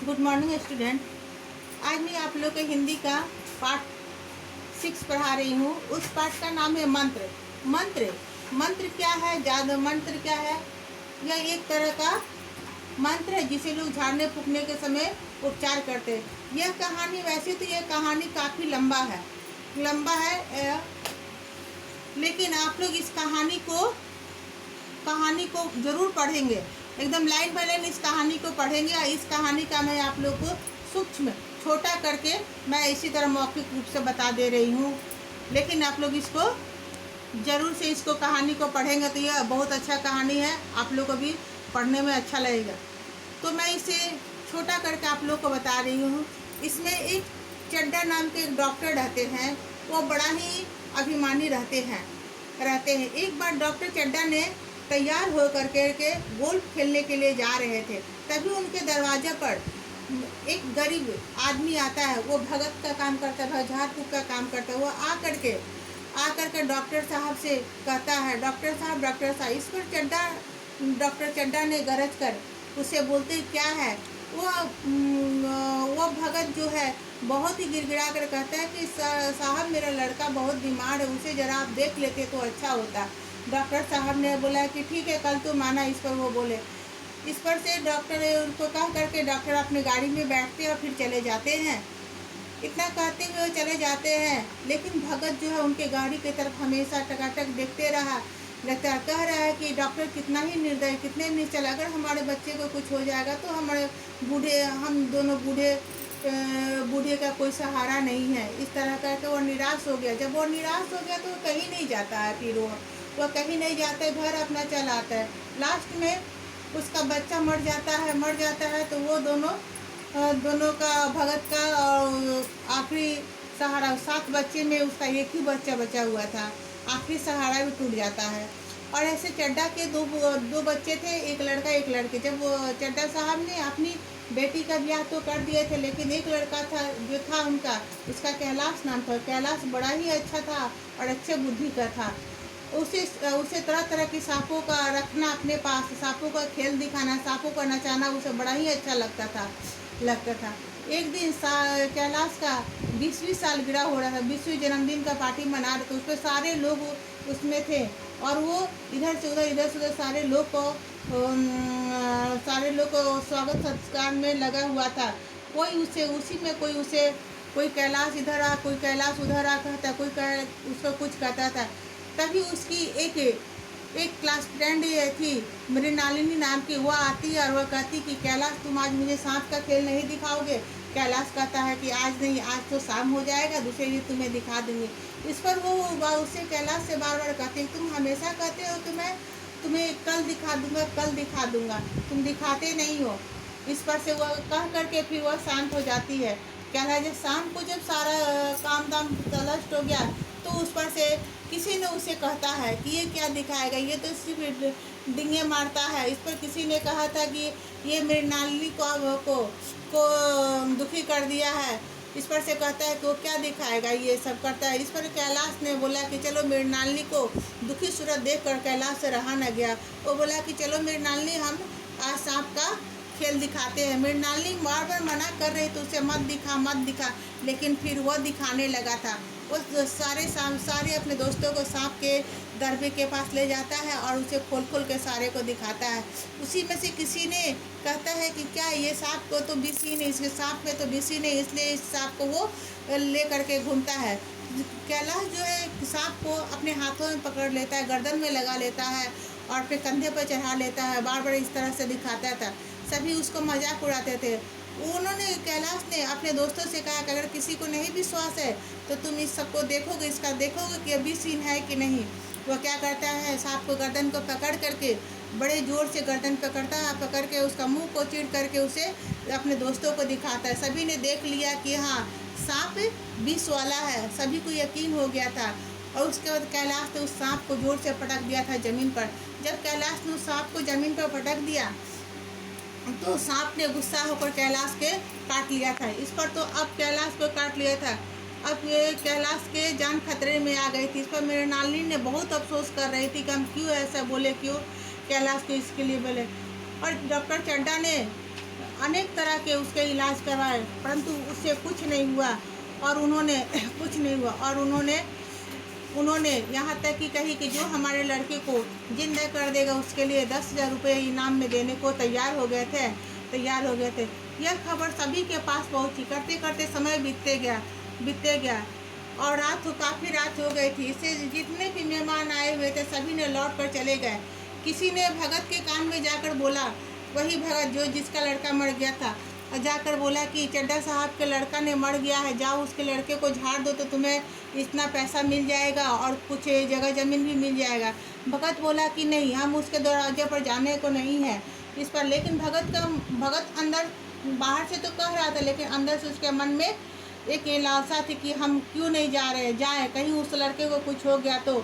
Good morning student. आज मैं आप लोग को हिंदी का पार्ट 6 पढ़ा रही हूँ। उस पार्ट का नाम है मंत्र। मंत्र मंत्र क्या है? जादू मंत्र क्या है? यह एक तरह का मंत्र है जिसे लोग झाड़ने फूकने के समय उपचार करते हैं। यह कहानी, वैसे तो यह कहानी काफ़ी लंबा है, लेकिन आप लोग इस कहानी को ज़रूर पढ़ेंगे। एकदम लाइन बाय लाइन इस कहानी को पढ़ेंगे। और इस कहानी का मैं आप लोग को सूक्ष्म छोटा करके मैं इसी तरह मौखिक रूप से बता दे रही हूँ, लेकिन आप लोग इसको ज़रूर से इसको कहानी को पढ़ेंगे तो यह बहुत अच्छा कहानी है, आप लोग को भी पढ़ने में अच्छा लगेगा। तो मैं इसे छोटा करके आप लोग को बता रही हूँ। इसमें एक चड्डा नाम के एक डॉक्टर रहते हैं। वो बड़ा ही अभिमानी रहते हैं। एक बार डॉक्टर चड्डा ने तैयार हो करके गोल्फ खेलने के लिए जा रहे थे। तभी उनके दरवाजे पर एक गरीब आदमी आता है। वो भगत का काम करता है, झाड़ फूक का काम करता है। वो आ करके डॉक्टर साहब से कहता है, डॉक्टर साहब। इस पर डॉक्टर चड्डा ने गरज कर उसे बोलते क्या है। वो भगत जो है बहुत ही गिड़गिड़ा कर कहता है कि साहब मेरा लड़का बहुत बीमार है, उसे ज़रा आप देख लेते तो अच्छा होता। डॉक्टर साहब ने बोला कि ठीक है, कल तो माना। इस पर वो बोले। इस पर से डॉक्टर उनको कह करके डॉक्टर अपनी गाड़ी में बैठते और फिर चले जाते हैं। इतना कहते हुए वो चले जाते हैं, लेकिन भगत जो है उनके गाड़ी की तरफ हमेशा टकाटक देखते रहा। कह रहा है कि डॉक्टर कितना ही निर्दयी, कितने निश्चल, अगर हमारे बच्चे को कुछ हो जाएगा तो हम दोनों बूढ़े का कोई सहारा नहीं है। इस तरह करके वो निराश हो गया। जब वो निराश हो गया तो कहीं नहीं जाता है। फिर वो कहीं नहीं जाता है, घर अपना चल आता है। लास्ट में उसका बच्चा मर जाता है तो वो दोनों का, भगत का और आखिरी सहारा, 7 बच्चे में उसका एक ही बच्चा बचा हुआ था। आखिरी सहारा भी टूट जाता है। और ऐसे चड्डा के दो बच्चे थे, एक लड़का एक लड़की। जब वो चड्डा साहब ने अपनी बेटी का ब्याह तो कर दिए थे, लेकिन एक लड़का था जो था उनका, उसका कैलाश नाम था। कैलाश बड़ा ही अच्छा था और अच्छे बुद्धि का था। उसे तरह तरह की सांपों का रखना अपने पास, सांपों का खेल दिखाना, सांपों का नचाना उसे बड़ा ही अच्छा लगता था। एक दिन कैलाश का 20वीं सालगिरह हो रहा था, 20वीं जन्मदिन का पार्टी मना रहे थे। उसमें सारे लोग उसमें थे और वो इधर से उधर सारे लोग को स्वागत सत्कार में लगा हुआ था। कोई कैलाश इधर आ, कोई कैलाश उधर आ कहता, कोई उसको कुछ कहता था। तभी उसकी एक क्लास फ्रेंड थी मृणालिनी नाम की। वो आती है और वह कहती कि कैलाश तुम आज मुझे सांप का खेल नहीं दिखाओगे? कैलाश कहता है कि आज नहीं, आज तो शाम हो जाएगा, दूसरे दिन तुम्हें दिखा दूंगी। इस पर वो उससे कैलाश से बार बार कहती तुम हमेशा कहते हो कि मैं तुम्हें कल दिखा दूंगा, तुम दिखाते नहीं हो। इस पर से वह कह करके फिर वह शांत हो जाती है। कैलाश शाम को जब सारा काम दाम तलस्ट हो गया तो उस पर से किसी ने उसे कहता है कि ये क्या दिखाएगा, ये तो सिर्फ डिंगे मारता है। इस पर किसी ने कहा था कि ये मृणालिनी को दुखी कर दिया है। इस पर से कहता है कि वो क्या दिखाएगा, ये सब करता है। इस पर कैलाश ने बोला कि चलो, मृणालिनी को दुखी सूरत देख कर कैलाश से रहा न गया। वो बोला कि चलो मृणालिनी, हम आज सांप का खेल दिखाते हैं। मृणालिनी बार बार मना कर रही तो उसे मत दिखा, लेकिन फिर वह दिखाने लगा था। वो सारे अपने दोस्तों को सांप के दरबे के पास ले जाता है और उसे खोल के सारे को दिखाता है। उसी में से किसी ने कहता है कि क्या ये सांप को तो विष ही नहीं, इसके सांप में तो विष ही नहीं, इसलिए इस सांप को वो ले करके घूमता है। कैलाश जो है सांप को अपने हाथों में पकड़ लेता है, गर्दन में लगा लेता है और फिर कंधे पर चढ़ा लेता है। बार बार इस तरह से दिखाता था। सभी उसको मजाक उड़ाते थे। कैलाश ने अपने दोस्तों से कहा कि अगर किसी को नहीं विश्वास है तो तुम इस सबको देखोगे कि अभी सीन है कि नहीं। वो क्या करता है, सांप को गर्दन को पकड़ करके बड़े जोर से गर्दन पकड़ के उसका मुंह को चीर करके उसे अपने दोस्तों को दिखाता है। सभी ने देख लिया कि हाँ, सांप विष वाला है। सभी को यकीन हो गया था। और उसके बाद कैलाश ने उस सांप को जोर से पटक दिया था ज़मीन पर। जब कैलाश ने उस सांप को ज़मीन पर पटक दिया तो सांप ने गुस्सा होकर कैलाश के काट लिया था। इस पर तो अब कैलाश को काट लिया था। अब ये कैलाश के जान खतरे में आ गई थी। इस पर मृणालिनी ने बहुत अफसोस कर रही थी कि हम क्यों ऐसा बोले, क्यों कैलाश को इसके लिए बोले। और डॉक्टर चड्डा ने अनेक तरह के उसके इलाज करवाए, परंतु उससे कुछ नहीं हुआ। और उन्होंने कुछ नहीं हुआ और उन्होंने यहाँ तक कि कही कि जो हमारे लड़के को जिंदा कर देगा उसके लिए 10,000 रुपये इनाम में देने को तैयार हो गए थे। यह खबर सभी के पास पहुँची। करते करते समय बीतते गया और काफ़ी रात हो गई थी। इससे जितने भी मेहमान आए हुए थे सभी ने लौट कर चले गए। किसी ने भगत के कान में जाकर बोला, वही भगत जिसका लड़का मर गया था, जाकर बोला कि चड्ढा साहब के लड़का ने मर गया है, जाओ उसके लड़के को झाड़ दो तो तुम्हें इतना पैसा मिल जाएगा और कुछ जगह ज़मीन भी मिल जाएगा। भगत बोला कि नहीं, हम उसके दरवाजे पर जाने को नहीं है इस पर। लेकिन भगत अंदर, बाहर से तो कह रहा था लेकिन अंदर से उसके मन में एक लालसा थी कि हम क्यों नहीं जाएं, कहीं उस लड़के को कुछ हो गया तो।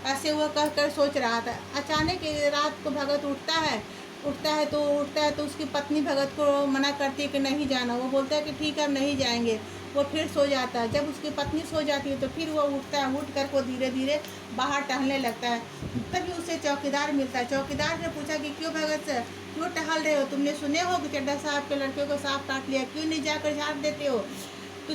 ऐसे वो कहकर सोच रहा था। अचानक रात को भगत उठता है तो उसकी पत्नी भगत को मना करती है कि नहीं जाना। वो बोलता है कि ठीक है, हम नहीं जाएंगे। वो फिर सो जाता है। जब उसकी पत्नी सो जाती है तो फिर वो उठता है। उठ कर वो धीरे धीरे बाहर टहलने लगता है। तभी उसे चौकीदार मिलता है। चौकीदार ने पूछा कि क्यों भगत सर, क्यों टहल रहे हो? तुमने सुने हो कि चड्ढा साहब के लड़के को सांप काट लिया, क्यों नहीं जाकर झाड़ देते हो? तो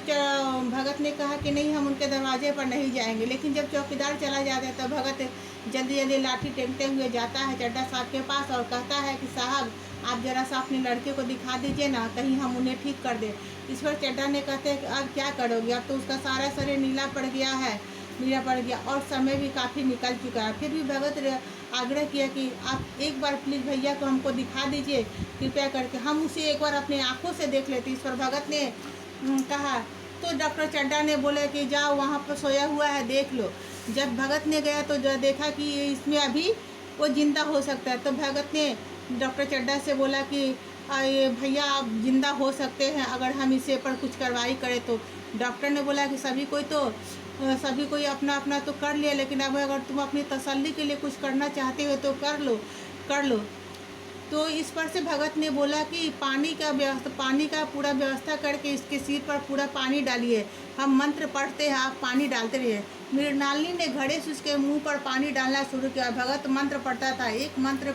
भगत ने कहा कि नहीं, हम उनके दरवाजे पर नहीं जाएंगे। लेकिन जब चौकीदार चला जाता है तो भगत जल्दी लाठी टेकते हुए जाता है चड्ढा साहब के पास और कहता है कि साहब, आप जरा सा अपने लड़के को दिखा दीजिए ना, कहीं हम उन्हें ठीक कर दें। इस पर चड्ढा ने कहते हैं कि अब क्या करोगे, अब तो उसका सारा शरीर नीला पड़ गया और समय भी काफ़ी निकल चुका है। फिर भी भगत आग्रह किया कि आप एक बार प्लीज़ भैया को हमको दिखा दीजिए, कृपया करके, हम उसे एक बार अपने आँखों से देख लेते। इस पर भगत ने कहा तो डॉक्टर चड्ढा ने बोला कि जाओ वहाँ पर सोया हुआ है, देख लो। जब भगत ने गया तो देखा कि इसमें अभी वो जिंदा हो सकता है। तो भगत ने डॉक्टर चड्ढा से बोला कि भैया आप जिंदा हो सकते हैं अगर हम इसे पर कुछ कार्रवाई करें तो। डॉक्टर ने बोला कि सभी कोई अपना अपना तो कर लिया, लेकिन अब अगर तुम अपनी तसल्ली के लिए कुछ करना चाहते हो तो कर लो। तो इस पर से भगत ने बोला कि पानी का पूरा व्यवस्था करके इसके सिर पर पूरा पानी डालिए, हम मंत्र पढ़ते हैं, आप पानी डालते रहिए। मृणालिनी ने घड़े से उसके मुंह पर पानी डालना शुरू किया। भगत मंत्र पढ़ता था, एक मंत्र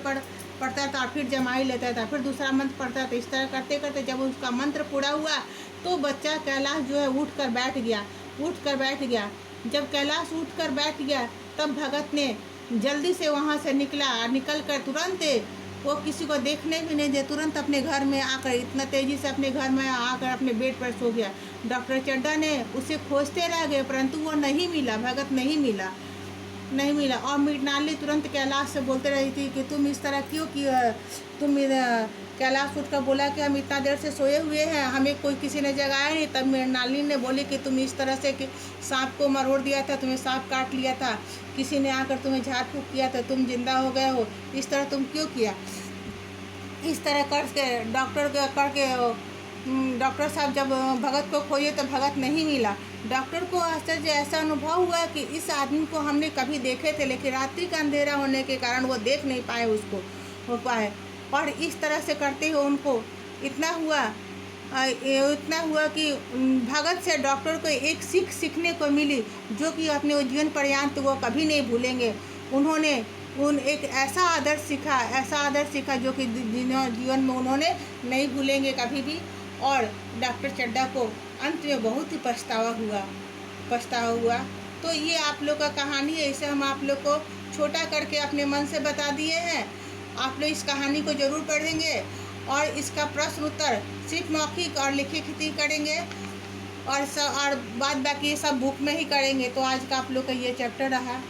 पढ़ता था, फिर जमाई लेता था, फिर दूसरा मंत्र पढ़ता था। इस तरह करते करते जब उसका मंत्र पूरा हुआ तो बच्चा कैलाश उठ कर बैठ गया। जब कैलाश उठ कर बैठ गया तब भगत ने जल्दी से वहाँ से निकल कर तुरंत, वो किसी को देखने भी नहीं दे, तुरंत अपने घर में आकर, इतना तेज़ी से अपने घर में आकर अपने बेड पर सो गया। डॉक्टर चड्ढा ने उसे खोजते रह गए परंतु वो नहीं मिला, भगत नहीं मिला। और मृणालिनी तुरंत कैलाश से बोलते रही थी कि तुम इस तरह क्यों किया। कैलाश उठकर बोला कि हम इतना देर से सोए हुए हैं, हमें किसी ने जगाया नहीं। तब मृणालिनी ने बोली कि तुम इस तरह से कि सांप को मरोड़ दिया था, तुम्हें सांप काट लिया था, किसी ने आकर तुम्हें झाड़ फूँक किया था, तुम जिंदा हो गए हो, इस तरह तुम क्यों किया। इस तरह करके डॉक्टर साहब जब भगत को खोजे तो भगत नहीं मिला। डॉक्टर को आश्चर्य ऐसा अनुभव हुआ कि इस आदमी को हमने कभी देखे थे, लेकिन रात्रि का अंधेरा होने के कारण वो देख नहीं पाए और इस तरह से करते हुए उनको इतना हुआ कि भगत से डॉक्टर को एक सीखने को मिली जो कि अपने जीवन पर्यंत वो कभी नहीं भूलेंगे। उन्होंने एक ऐसा आदर्श सीखा जो कि जीवन में उन्होंने नहीं भूलेंगे कभी भी। और डॉक्टर चड्ढा को अंत में बहुत ही पछतावा हुआ। तो ये आप लोग का कहानी है, इसे हम आप लोग को छोटा करके अपने मन से बता दिए हैं। आप लोग इस कहानी को ज़रूर पढ़ेंगे और इसका प्रश्न उत्तर सिर्फ मौखिक और लिखित ही करेंगे और बाद बाकी सब बुक में ही करेंगे। तो आज का आप लोग का ये चैप्टर रहा।